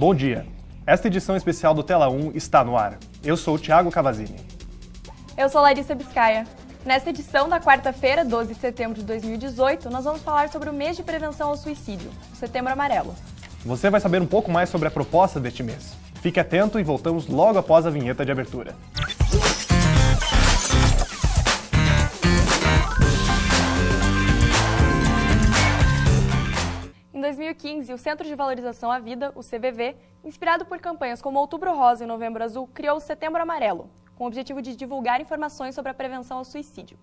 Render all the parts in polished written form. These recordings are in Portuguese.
Bom dia! Esta edição especial do Tela 1 está no ar. Eu sou o Thiago Cavazzini. Eu sou Larissa Biscaia. Nesta edição da quarta-feira, 12 de setembro de 2018, nós vamos falar sobre o mês de prevenção ao suicídio, o Setembro Amarelo. Você vai saber um pouco mais sobre a proposta deste mês. Fique atento e voltamos logo após a vinheta de abertura. Em 2015, o Centro de Valorização à Vida, o CVV, inspirado por campanhas como Outubro Rosa e Novembro Azul, criou o Setembro Amarelo, com o objetivo de divulgar informações sobre a prevenção ao suicídio.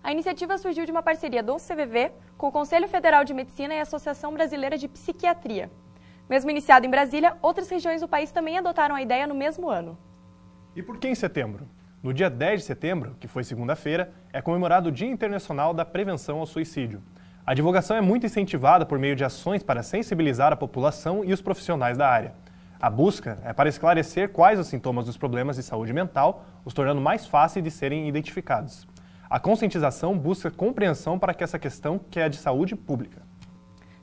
A iniciativa surgiu de uma parceria do CVV com o Conselho Federal de Medicina e a Associação Brasileira de Psiquiatria. Mesmo iniciado em Brasília, outras regiões do país também adotaram a ideia no mesmo ano. E por que em setembro? No dia 10 de setembro, que foi segunda-feira, é comemorado o Dia Internacional da Prevenção ao Suicídio. A divulgação é muito incentivada por meio de ações para sensibilizar a população e os profissionais da área. A busca é para esclarecer quais os sintomas dos problemas de saúde mental, os tornando mais fáceis de serem identificados. A conscientização busca compreensão para que essa questão que é de saúde pública.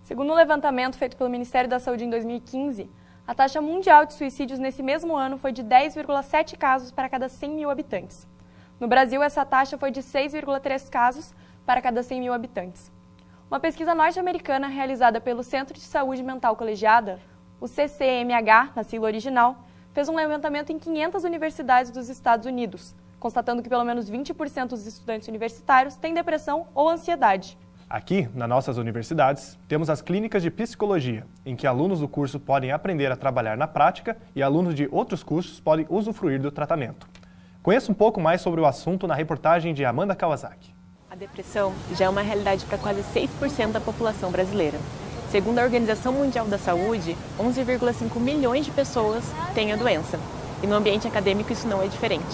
Segundo um levantamento feito pelo Ministério da Saúde em 2015, a taxa mundial de suicídios nesse mesmo ano foi de 10,7 casos para cada 100 mil habitantes. No Brasil, essa taxa foi de 6,3 casos para cada 100 mil habitantes. Uma pesquisa norte-americana realizada pelo Centro de Saúde Mental Colegiada, o CCMH, na sigla original, fez um levantamento em 500 universidades dos Estados Unidos, constatando que pelo menos 20% dos estudantes universitários têm depressão ou ansiedade. Aqui, nas nossas universidades, temos as clínicas de psicologia, em que alunos do curso podem aprender a trabalhar na prática e alunos de outros cursos podem usufruir do tratamento. Conheça um pouco mais sobre o assunto na reportagem de Amanda Kawasaki. A depressão já é uma realidade para quase 6% da população brasileira. Segundo a Organização Mundial da Saúde, 11,5 milhões de pessoas têm a doença. E no ambiente acadêmico isso não é diferente.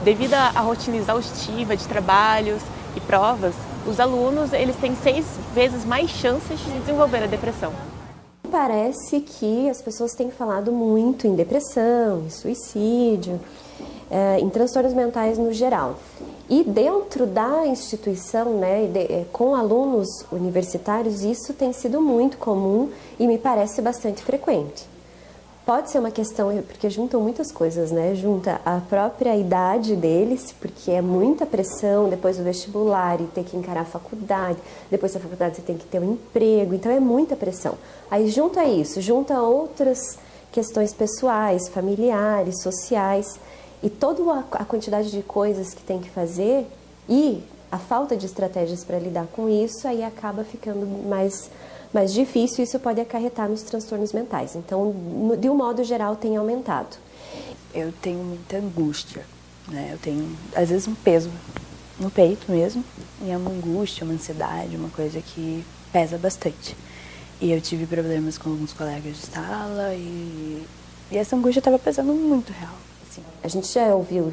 Devido à rotina exaustiva de trabalhos e provas, os alunos eles têm 6 vezes mais chances de desenvolver a depressão. Parece que as pessoas têm falado muito em depressão, em suicídio, em transtornos mentais no geral. E dentro da instituição, com alunos universitários, isso tem sido muito comum e me parece bastante frequente. Pode ser uma questão, porque juntam muitas coisas, Junta a própria idade deles, porque é muita pressão, depois do vestibular e ter que encarar a faculdade, depois da faculdade você tem que ter um emprego, então é muita pressão. Aí junta isso, junta outras questões pessoais, familiares, sociais, e toda a quantidade de coisas que tem que fazer e a falta de estratégias para lidar com isso, aí acaba ficando mais difícil, isso pode acarretar nos transtornos mentais. Então, de um modo geral, tem aumentado. Eu tenho muita angústia, Eu tenho, às vezes, um peso no peito mesmo, e é uma angústia, uma ansiedade, uma coisa que pesa bastante. E eu tive problemas com alguns colegas de sala e essa angústia estava pesando muito real. Assim. A gente já ouviu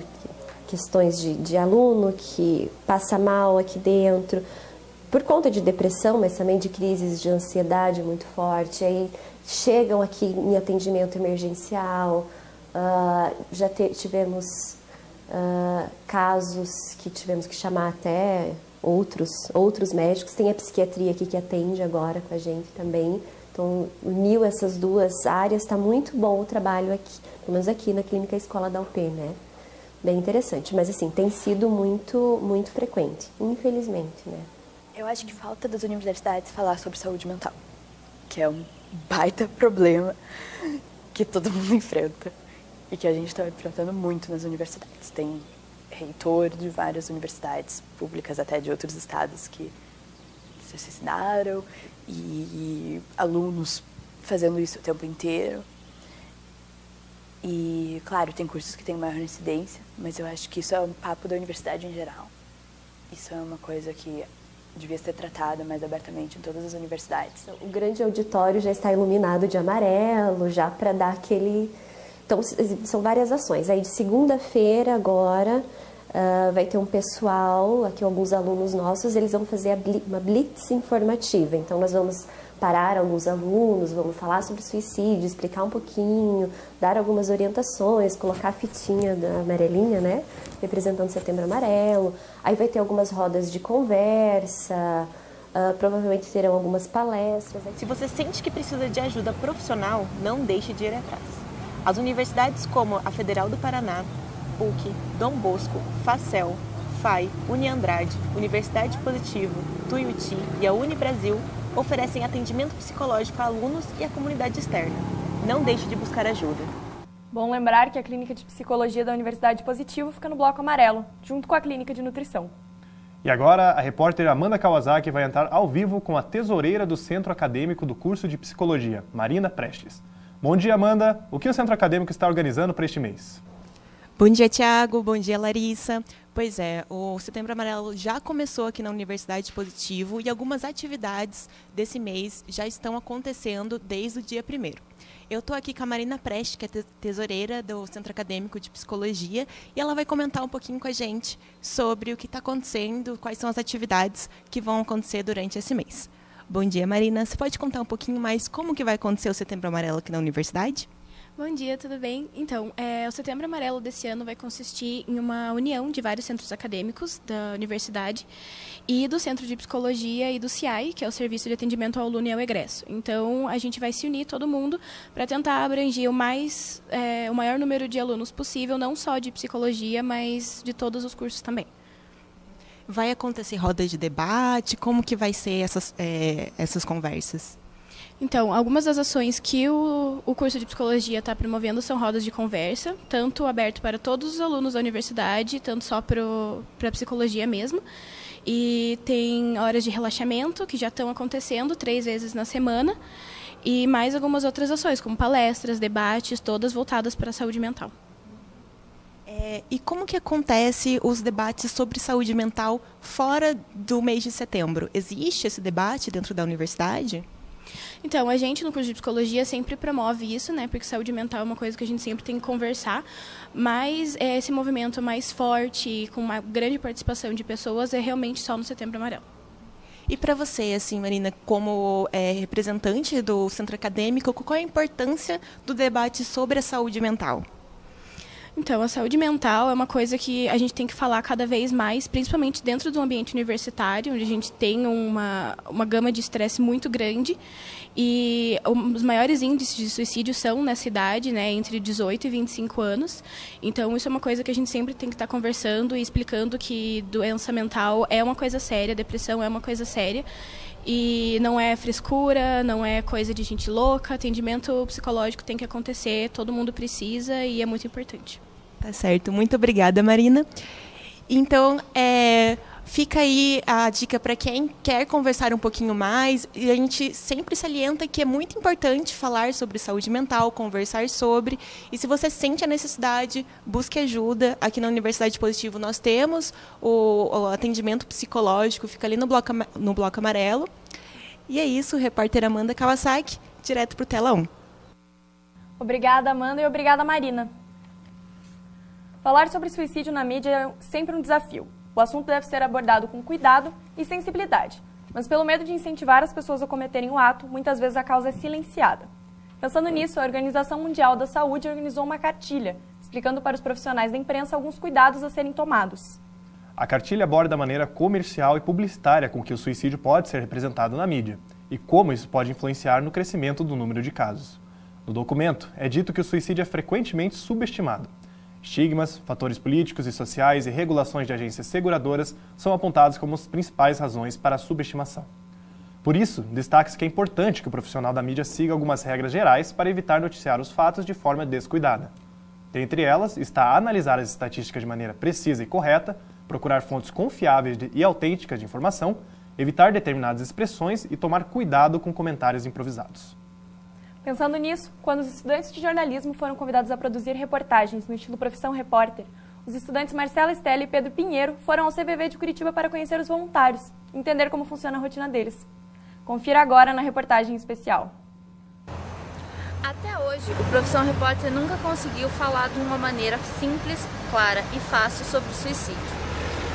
questões de aluno que passa mal aqui dentro, por conta de depressão, mas também de crises de ansiedade muito forte, aí chegam aqui em atendimento emergencial, já tivemos casos que tivemos que chamar até outros médicos, tem a psiquiatria aqui que atende agora com a gente também, então uniu essas duas áreas, está muito bom o trabalho aqui, pelo menos aqui na Clínica Escola da UP, Bem interessante, mas assim, tem sido muito, muito frequente, infelizmente, Eu acho que falta das universidades falar sobre saúde mental, que é um baita problema que todo mundo enfrenta e que a gente está enfrentando muito nas universidades. Tem reitor de várias universidades públicas, até de outros estados, que se suicidaram e alunos fazendo isso o tempo inteiro. E, claro, tem cursos que têm maior incidência, mas eu acho que isso é um papo da universidade em geral. Isso é uma coisa que devia ser tratada mais abertamente em todas as universidades. O grande auditório já está iluminado de amarelo, já para dar aquele... Então, são várias ações. Aí, de segunda-feira, agora, vai ter um pessoal, aqui alguns alunos nossos, eles vão fazer uma blitz informativa. Então, nós vamos parar alguns alunos, vamos falar sobre suicídio, explicar um pouquinho, dar algumas orientações, colocar a fitinha da amarelinha, representando o Setembro Amarelo. Aí vai ter algumas rodas de conversa, provavelmente terão algumas palestras. Se você sente que precisa de ajuda profissional, não deixe de ir atrás. As universidades como a Federal do Paraná, PUC, Dom Bosco, Facel, FAI, Uniandrade, Universidade Positivo, Tuiuti e a Unibrasil oferecem atendimento psicológico a alunos e à comunidade externa. Não deixe de buscar ajuda. Bom lembrar que a Clínica de Psicologia da Universidade Positivo fica no Bloco Amarelo, junto com a Clínica de Nutrição. E agora, a repórter Amanda Kawasaki vai entrar ao vivo com a tesoureira do Centro Acadêmico do curso de Psicologia, Marina Prestes. Bom dia, Amanda. O que o Centro Acadêmico está organizando para este mês? Bom dia, Tiago. Bom dia, Larissa. Pois é, o Setembro Amarelo já começou aqui na Universidade Positivo e algumas atividades desse mês já estão acontecendo desde o dia 1º. Eu estou aqui com a Marina Prestes, que é tesoureira do Centro Acadêmico de Psicologia, e ela vai comentar um pouquinho com a gente sobre o que está acontecendo, quais são as atividades que vão acontecer durante esse mês. Bom dia, Marina. Você pode contar um pouquinho mais como que vai acontecer o Setembro Amarelo aqui na universidade? Bom dia, tudo bem? Então, o Setembro Amarelo desse ano vai consistir em uma união de vários centros acadêmicos da universidade e do Centro de Psicologia e do CIAI, que é o Serviço de Atendimento ao Aluno e ao Egresso. Então, a gente vai se unir todo mundo para tentar abranger o maior número de alunos possível, não só de psicologia, mas de todos os cursos também. Vai acontecer rodas de debate? Como que vai ser essas conversas? Então, algumas das ações que o curso de Psicologia está promovendo são rodas de conversa, tanto aberto para todos os alunos da universidade, tanto só para a psicologia mesmo. E tem horas de relaxamento, que já estão acontecendo 3 vezes na semana, e mais algumas outras ações, como palestras, debates, todas voltadas para a saúde mental. E como que acontece os debates sobre saúde mental fora do mês de setembro? Existe esse debate dentro da universidade? Então, a gente no curso de Psicologia sempre promove isso, né? Porque saúde mental é uma coisa que a gente sempre tem que conversar, mas esse movimento mais forte, com uma grande participação de pessoas, é realmente só no Setembro Amarelo. E para você, assim, Marina, como representante do centro acadêmico, qual é a importância do debate sobre a saúde mental? Então, a saúde mental é uma coisa que a gente tem que falar cada vez mais, principalmente dentro do ambiente universitário, onde a gente tem uma gama de estresse muito grande. E os maiores índices de suicídio são nessa idade, né, entre 18 e 25 anos. Então, isso é uma coisa que a gente sempre tem que estar conversando e explicando que doença mental é uma coisa séria, depressão é uma coisa séria. E não é frescura, não é coisa de gente louca, atendimento psicológico tem que acontecer, todo mundo precisa e é muito importante. Tá certo, muito obrigada, Marina. Então, fica aí a dica para quem quer conversar um pouquinho mais, e a gente sempre salienta que é muito importante falar sobre saúde mental, conversar sobre, e se você sente a necessidade, busque ajuda. Aqui na Universidade Positivo nós temos o atendimento psicológico, fica ali no bloco amarelo. E é isso, repórter Amanda Kawasaki, direto para o Tela 1. Obrigada, Amanda, e obrigada, Marina. Falar sobre suicídio na mídia é sempre um desafio. O assunto deve ser abordado com cuidado e sensibilidade, mas pelo medo de incentivar as pessoas a cometerem o ato, muitas vezes a causa é silenciada. Pensando nisso, a Organização Mundial da Saúde organizou uma cartilha, explicando para os profissionais da imprensa alguns cuidados a serem tomados. A cartilha aborda a maneira comercial e publicitária com que o suicídio pode ser representado na mídia e como isso pode influenciar no crescimento do número de casos. No documento, é dito que o suicídio é frequentemente subestimado. Estigmas, fatores políticos e sociais e regulações de agências seguradoras são apontados como as principais razões para a subestimação. Por isso, destaca-se que é importante que o profissional da mídia siga algumas regras gerais para evitar noticiar os fatos de forma descuidada. Dentre elas, está analisar as estatísticas de maneira precisa e correta, procurar fontes confiáveis e autênticas de informação, evitar determinadas expressões e tomar cuidado com comentários improvisados. Pensando nisso, quando os estudantes de jornalismo foram convidados a produzir reportagens no estilo Profissão Repórter, os estudantes Marcela Stella e Pedro Pinheiro foram ao CVV de Curitiba para conhecer os voluntários e entender como funciona a rotina deles. Confira agora na reportagem especial. Até hoje, o Profissão Repórter nunca conseguiu falar de uma maneira simples, clara e fácil sobre o suicídio.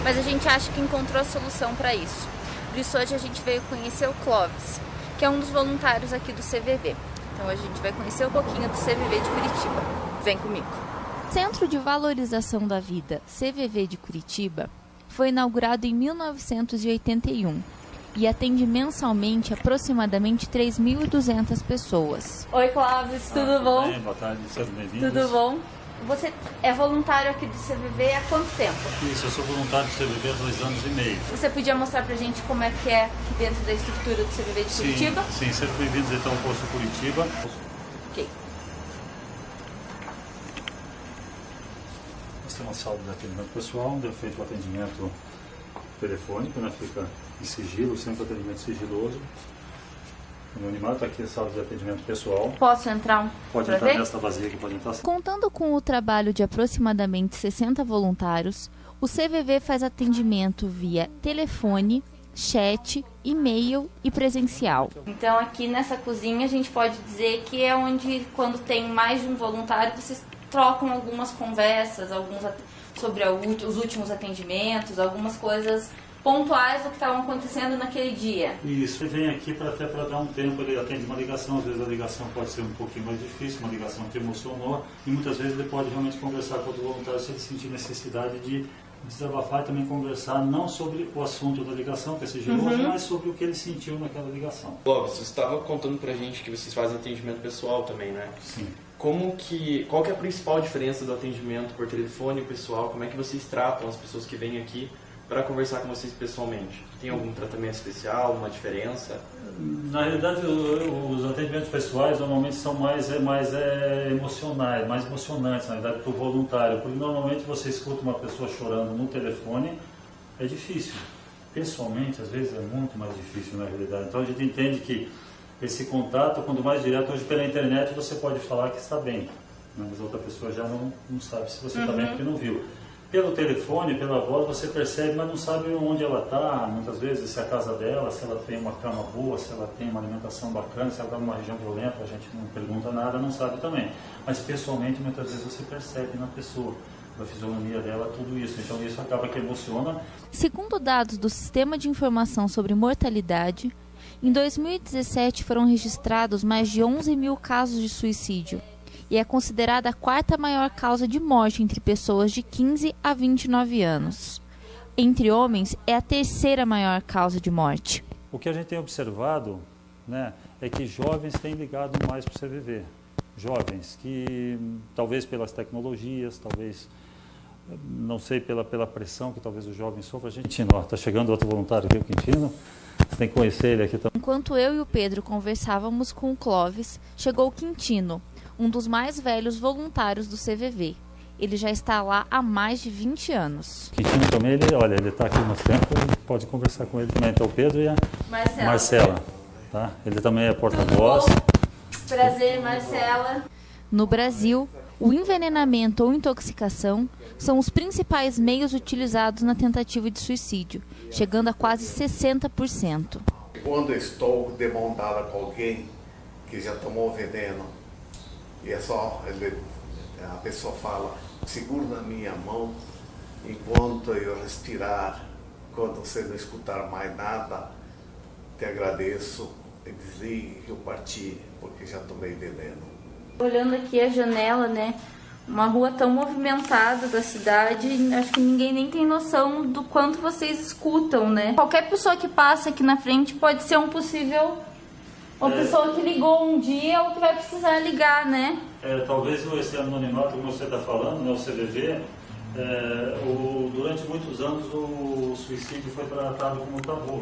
Mas a gente acha que encontrou a solução para isso. Por isso hoje a gente veio conhecer o Clóvis, que é um dos voluntários aqui do CVV. Então a gente vai conhecer um pouquinho do CVV de Curitiba. Vem comigo. O Centro de Valorização da Vida, CVV de Curitiba, foi inaugurado em 1981 e atende mensalmente aproximadamente 3.200 pessoas. Oi, Clóvis, tudo bom? Boa tarde, sejam bem-vindos. Tudo bom? Você é voluntário aqui do CVV há quanto tempo? Isso, eu sou voluntário do CVV há 2 anos e meio. Você podia mostrar pra gente como é que é aqui dentro da estrutura do CVV de Curitiba? Sim, sejam bem-vindos então ao posto Curitiba. Ok. Nós temos uma sala de atendimento pessoal, onde é feito o atendimento telefônico, né? Fica em sigilo, sempre atendimento sigiloso. O anonimato está aqui, a sala de atendimento pessoal. Posso entrar Pode entrar nesta vazia que pode entrar. Contando com o trabalho de aproximadamente 60 voluntários, o CVV faz atendimento via telefone, chat, e-mail e presencial. Então aqui nessa cozinha a gente pode dizer que é onde, quando tem mais de um voluntário, vocês trocam algumas conversas, sobre os últimos atendimentos, algumas coisas pontuais do que estavam acontecendo naquele dia. Isso, ele vem aqui até para dar um tempo, ele atende uma ligação, às vezes a ligação pode ser um pouquinho mais difícil, uma ligação que emocionou, e muitas vezes ele pode realmente conversar com outro voluntário se ele sentir necessidade de desabafar e também conversar não sobre o assunto da ligação, que é sigiloso, mas sobre o que ele sentiu naquela ligação. Clóvis, você estava contando pra gente que vocês fazem atendimento pessoal também, né? Sim. Qual que é a principal diferença do atendimento por telefone pessoal? Como é que vocês tratam as pessoas que vêm aqui para conversar com vocês pessoalmente? Tem algum tratamento especial, uma diferença? Na realidade, os atendimentos pessoais normalmente são mais emocionais, mais emocionantes, na verdade, para o voluntário. Porque normalmente você escuta uma pessoa chorando no telefone, é difícil. Pessoalmente, às vezes, é muito mais difícil, na realidade. Então, a gente entende que esse contato, quando mais direto, hoje pela internet, você pode falar que está bem. Mas a outra pessoa já não sabe se você está bem porque não viu. Pelo telefone, pela voz, você percebe, mas não sabe onde ela está, muitas vezes, se é a casa dela, se ela tem uma cama boa, se ela tem uma alimentação bacana, se ela está numa região violenta, a gente não pergunta nada, não sabe também. Mas pessoalmente, muitas vezes você percebe na pessoa, da fisionomia dela, tudo isso. Então isso acaba que emociona. Segundo dados do Sistema de Informação sobre Mortalidade, em 2017 foram registrados mais de 11 mil casos de suicídio, e é considerada a 4ª maior causa de morte entre pessoas de 15 a 29 anos. Entre homens, é a 3ª maior causa de morte. O que a gente tem observado, né, é que jovens têm ligado mais para o CVV. Jovens que, talvez pelas tecnologias, talvez, não sei, pela pressão que talvez o jovem sofra. Quintino, está chegando outro voluntário aqui, o Quintino. Você tem que conhecer ele aqui também. Enquanto eu e o Pedro conversávamos com o Clóvis, chegou o Quintino, um dos mais velhos voluntários do CVV. Ele já está lá há mais de 20 anos. Quintino também, ele está aqui no tempo, pode conversar com ele também. Então o Pedro e a Marcela. Tá? Ele também é porta-voz. Prazer, Marcela. No Brasil, o envenenamento ou intoxicação são os principais meios utilizados na tentativa de suicídio, chegando a quase 60%. Quando estou de mão dada com alguém que já tomou veneno, e é só, a pessoa fala, segura na minha mão enquanto eu respirar, quando você não escutar mais nada, te agradeço e dizer que eu parti, porque já tomei veneno. Olhando aqui a janela, né, uma rua tão movimentada da cidade, acho que ninguém nem tem noção do quanto vocês escutam, né? Qualquer pessoa que passa aqui na frente pode ser um possível... Uma pessoa que ligou um dia ou que vai precisar ligar, né? Talvez esse anonimato que você está falando, né, o CVV, durante muitos anos o suicídio foi tratado como tabu.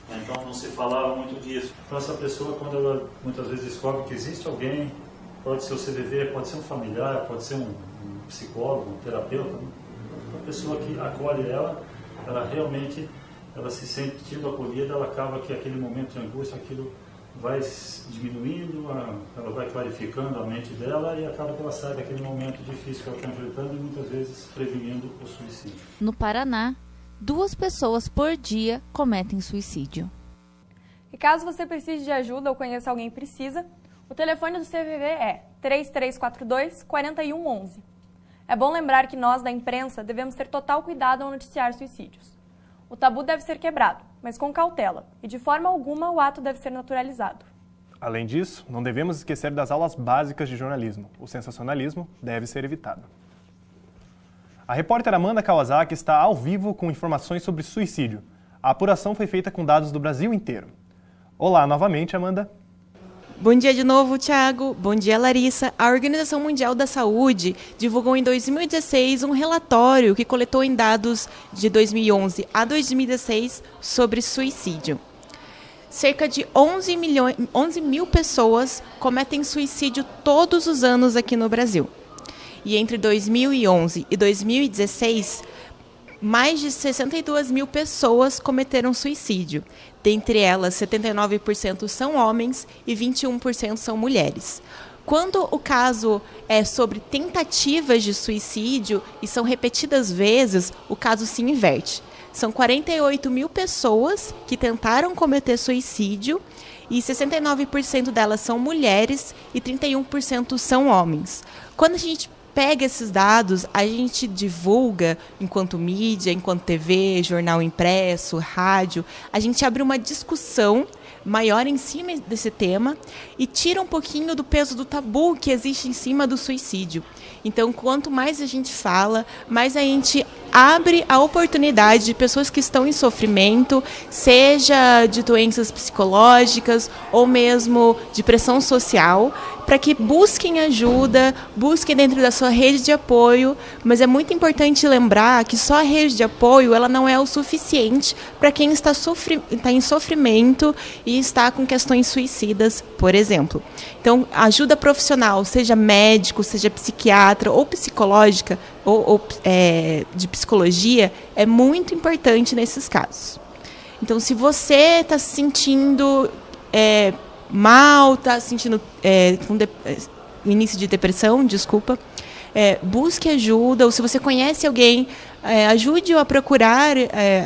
Né, então não se falava muito disso. Então essa pessoa, quando ela muitas vezes descobre que existe alguém, pode ser o CVV, pode ser um familiar, pode ser um psicólogo, um terapeuta, uma pessoa que acolhe ela realmente se sentindo acolhida, ela acaba que aquele momento de angústia, aquilo vai diminuindo, ela vai clarificando a mente dela e acaba que ela sai daquele momento difícil que ela está enfrentando e muitas vezes prevenindo o suicídio. No Paraná, 2 pessoas por dia cometem suicídio. E caso você precise de ajuda ou conheça alguém que precisa, o telefone do CVV é 3342-4111. É bom lembrar que nós, da imprensa, devemos ter total cuidado ao noticiar suicídios. O tabu deve ser quebrado, mas com cautela, e de forma alguma o ato deve ser naturalizado. Além disso, não devemos esquecer das aulas básicas de jornalismo. O sensacionalismo deve ser evitado. A repórter Amanda Kawasaki está ao vivo com informações sobre suicídio. A apuração foi feita com dados do Brasil inteiro. Olá novamente, Amanda. Bom dia de novo, Thiago. Bom dia, Larissa. A Organização Mundial da Saúde divulgou em 2016 um relatório que coletou em dados de 2011 a 2016 sobre suicídio. Cerca de 11 mil pessoas cometem suicídio todos os anos aqui no Brasil. E entre 2011 e 2016, mais de 62 mil pessoas cometeram suicídio. Dentre elas, 79% são homens e 21% são mulheres. Quando o caso é sobre tentativas de suicídio e são repetidas vezes, o caso se inverte. São 48 mil pessoas que tentaram cometer suicídio e 69% delas são mulheres e 31% são homens. Quando a gente pega esses dados, a gente divulga enquanto mídia, enquanto TV, jornal impresso, rádio, a gente abre uma discussão maior em cima desse tema e tira um pouquinho do peso do tabu que existe em cima do suicídio. Então, quanto mais a gente fala, mais a gente abre a oportunidade de pessoas que estão em sofrimento, seja de doenças psicológicas ou mesmo de pressão social, para que busquem ajuda, busquem dentro da sua rede de apoio, mas é muito importante lembrar que só a rede de apoio ela não é o suficiente para quem está em sofrimento e está com questões suicidas, por exemplo. Então, ajuda profissional, seja médico, seja psiquiatra ou psicológica, ou de psicologia, é muito importante nesses casos. Então, se você está se sentindo mal, está sentindo início de depressão, busque ajuda, ou se você conhece alguém, ajude-o a procurar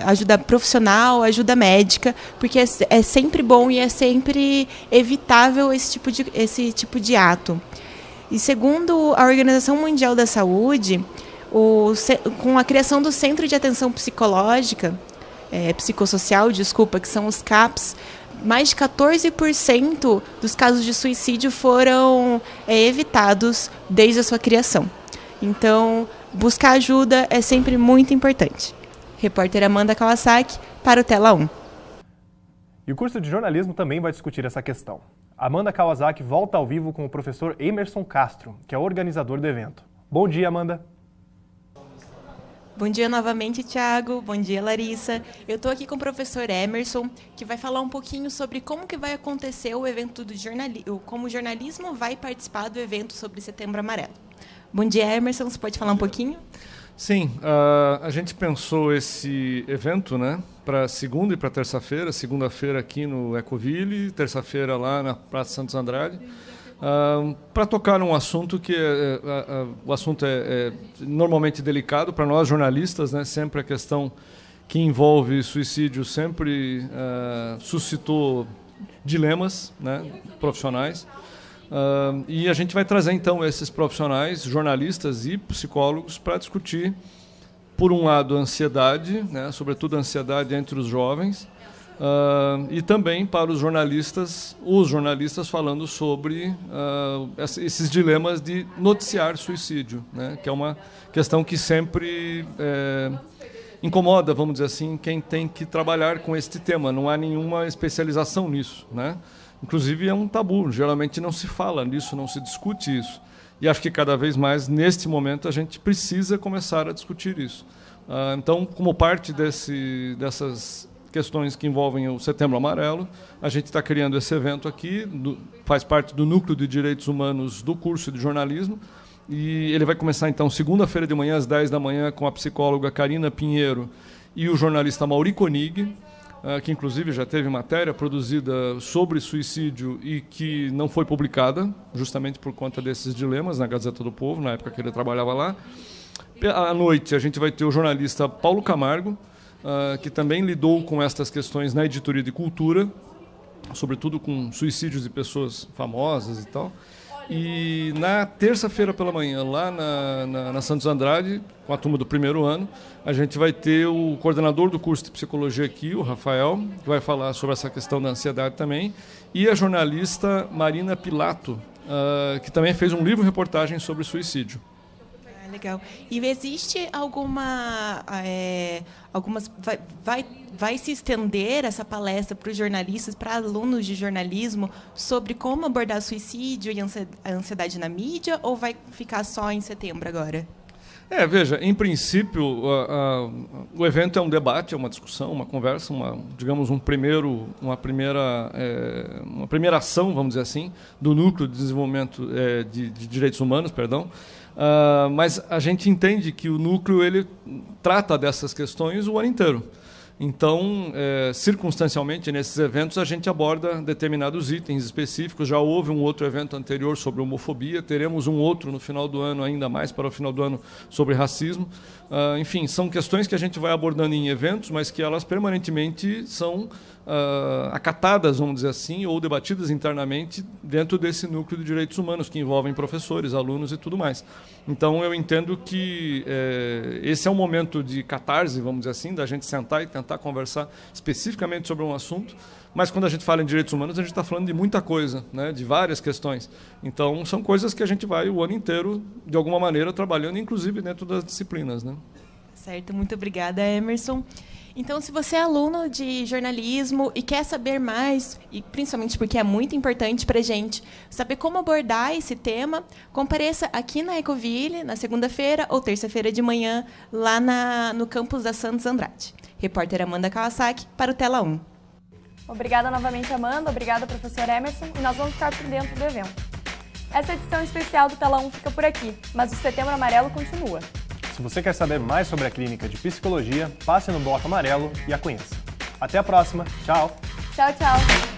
ajuda profissional, ajuda médica, porque é sempre bom e é sempre evitável esse tipo de ato. E segundo a Organização Mundial da Saúde, com a criação do Centro de Atenção Psicológica, Psicossocial, que são os CAPs, mais de 14% dos casos de suicídio foram evitados desde a sua criação. Então, buscar ajuda é sempre muito importante. Repórter Amanda Kawasaki, para o Tela 1. E o curso de jornalismo também vai discutir essa questão. Amanda Kawasaki volta ao vivo com o professor Emerson Castro, que é o organizador do evento. Bom dia, Amanda. Bom dia novamente, Thiago. Bom dia, Larissa. Eu estou aqui com o professor Emerson, que vai falar um pouquinho sobre como que vai acontecer o evento do jornalismo, como o jornalismo vai participar do evento sobre Setembro Amarelo. Bom dia, Emerson. Você pode falar um pouquinho? Sim, a gente pensou esse evento, né, para segunda e para terça-feira. Segunda-feira aqui no Ecoville, terça-feira lá na Praça Santos Andrade. Para tocar num assunto que o assunto é normalmente delicado para nós jornalistas, né? Sempre a questão que envolve suicídio sempre suscitou dilemas, né, profissionais, e a gente vai trazer então esses profissionais, jornalistas e psicólogos para discutir, por um lado, a ansiedade, né, sobretudo a ansiedade entre os jovens, e também para os jornalistas falando sobre esses dilemas de noticiar suicídio, né, que é uma questão que sempre incomoda, vamos dizer assim, quem tem que trabalhar com este tema. Não há nenhuma especialização nisso, né? Inclusive é um tabu, geralmente não se fala nisso, não se discute isso. E acho que cada vez mais, neste momento, a gente precisa começar a discutir isso. Então, como parte dessas questões que envolvem o Setembro Amarelo, a gente está criando esse evento aqui, faz parte do Núcleo de Direitos Humanos do curso de jornalismo, e ele vai começar então segunda-feira de manhã às 10 da manhã com a psicóloga Karina Pinheiro e o jornalista Mauri Konig, que inclusive já teve matéria produzida sobre suicídio e que não foi publicada, justamente por conta desses dilemas na Gazeta do Povo, na época que ele trabalhava lá. À noite a gente vai ter o jornalista Paulo Camargo, que também lidou com estas questões na editoria de cultura, sobretudo com suicídios de pessoas famosas e tal. E na terça-feira pela manhã, lá na Santos Andrade, com a turma do primeiro ano, a gente vai ter o coordenador do curso de psicologia aqui, o Rafael, que vai falar sobre essa questão da ansiedade também, e a jornalista Marina Pilato, que também fez um livro-reportagem sobre suicídio. Legal. E existe vai se estender essa palestra para os jornalistas, para alunos de jornalismo, sobre como abordar suicídio e a ansiedade na mídia, ou vai ficar só em setembro agora? Veja, em princípio, o evento é um debate, é uma discussão, uma conversa, digamos, uma primeira ação, vamos dizer assim, do Núcleo de Desenvolvimento de Direitos Humanos, perdão. Mas a gente entende que o núcleo ele trata dessas questões o ano inteiro. Então, circunstancialmente, nesses eventos, a gente aborda determinados itens específicos. Já houve um outro evento anterior sobre homofobia, teremos um outro no final do ano, ainda mais para o final do ano, sobre racismo. Enfim, são questões que a gente vai abordando em eventos, mas que elas permanentemente são acatadas, vamos dizer assim, ou debatidas internamente dentro desse núcleo de direitos humanos, que envolvem professores, alunos e tudo mais. Então, eu entendo que esse é um momento de catarse, vamos dizer assim, da gente sentar e tentar conversar especificamente sobre um assunto, mas quando a gente fala em direitos humanos, a gente está falando de muita coisa, né, de várias questões. Então, são coisas que a gente vai o ano inteiro, de alguma maneira, trabalhando, inclusive dentro das disciplinas, né? Certo, muito obrigada, Emerson. Então, se você é aluno de jornalismo e quer saber mais, e principalmente porque é muito importante para a gente saber como abordar esse tema, compareça aqui na Ecoville, na segunda-feira ou terça-feira de manhã, lá no campus da Santos Andrade. Repórter Amanda Kawasaki, para o Tela 1. Obrigada novamente, Amanda. Obrigada, professor Emerson. E nós vamos ficar por dentro do evento. Essa edição especial do Tela 1 fica por aqui, mas o Setembro Amarelo continua. Se você quer saber mais sobre a Clínica de Psicologia, passe no Bloco Amarelo e a conheça. Até a próxima. Tchau. Tchau, tchau.